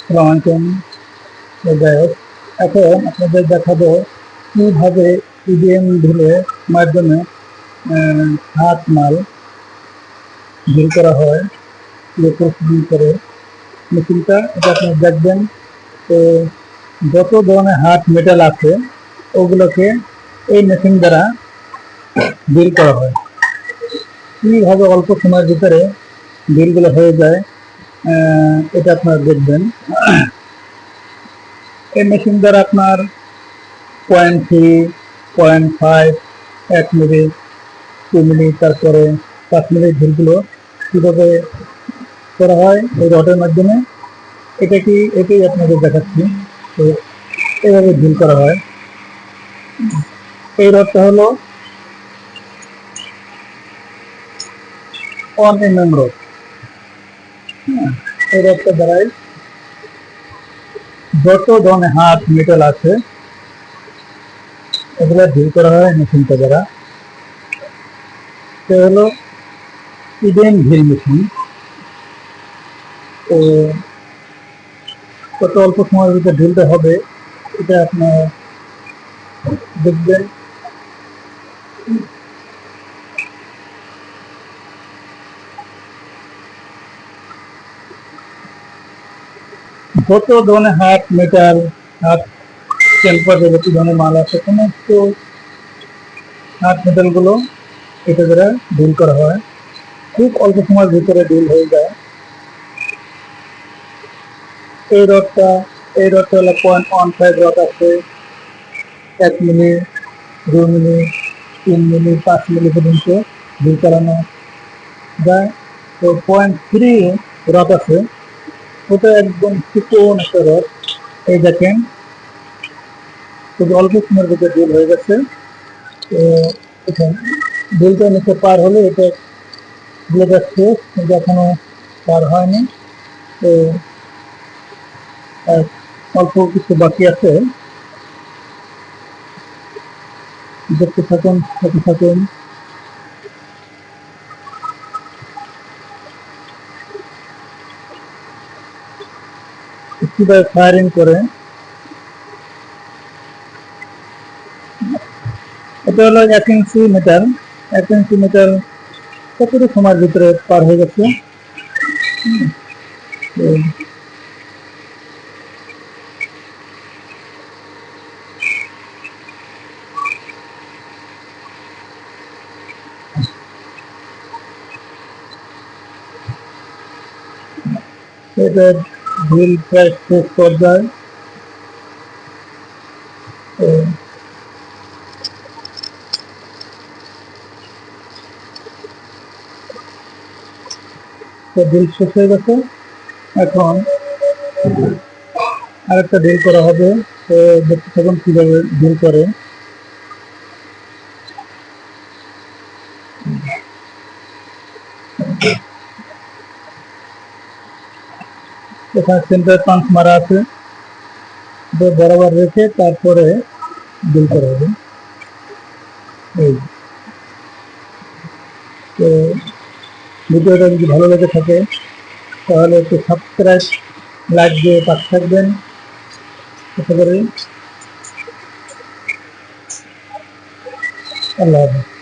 আসসালামু যাই হোক, এখন আপনাদের দেখাবো কিভাবে ইভিএম ড্রিলের মাধ্যমে হাত মাল ড্রিল করা হয়, ড্রিল করে মেশিনটা। এটা আপনি দেখবেন। তো যত ধরনের হাত মেটাল আছে ওগুলোকে এই মেশিন দ্বারা ড্রিল করা হয়। কিভাবে অল্প সময়ের ভিতরে ড্রিলগুলো হয়ে যায় এটা আপনারা দেখবেন। এই মেশিন দ্বারা আপনার 0.3, 0.5, 1 মিলি, 2 মিলি, তারপরে 5 মিলি ড্রিলগুলো কীভাবে করা হয় এই রডের মাধ্যমে, এটাই আপনাদের দেখাচ্ছি। তো এইভাবে ড্রিল করা হয়। এই রডটা হলো 1 mm রড। এই রডটা দ্বারাই যত ধরনের হাত মেটাল আছে এগুলো ড্রিল করা হয় মেশিনটা দ্বারা। এটা হলো ইডেন ড্রিল মেশিন। তো কত অল্প সময়ের ভিতরে ড্রিলটা হবে এটা আপনার দেখবেন। যত ধরনের হাত মেটাল, হাত টেম্পার, যত ধরনের মাল আছে সমস্ত হাত মেটালগুলো এটা দ্বারা ড্রিল করা হয়। খুব অল্প সময়ের ভিতরে ড্রিল হয়ে যায়। এই রডটা হলো 0.15 রড আছে। 1 মিলি, 2 মিলি, 3 মিলি, 5 মিলি পর্যন্ত ড্রিল করানো যায়। তো 0.3 রড আছে, ওটা একদম চিকন একটা রড। এই দেখেন, খুব অল্প সময়ের ভিতরে ড্রিল হয়ে গেছে। তো এখানে ড্রিলটা নিচে পার হলে এটা ড্রিল যাচ্ছে, কিন্তু এখনো পার হয়নি। তো অল্প কিছু বাকি আছে, দেখতে থাকুন। কিভাবে ফায়ারিং করে। এটা হলো 1 ইঞ্চি মেটাল। 1 ইঞ্চি মেটাল কতটুকু সময়ের ভিতরে পার হয়ে গেছে। এটা ড্রিল প্রায় শেষ পর্যায়ে। ড্রিল শেষ হয়ে গেছে, এখন আরেকটা ড্রিল করা হবে। তো দেখতে থাকুন কিভাবে ড্রিল করে। এখানে সেন্টার পাঞ্চ মারা আছে, বরাবর রেখে তারপরে ড্রিল করা হবে। এই তো ভিডিওটা যদি ভালো লেগে থাকে তাহলে একটু সাবস্ক্রাইব, লাইক দিয়ে পাশে থাকবেন। আশা করি। আল্লাহ হাফেজ।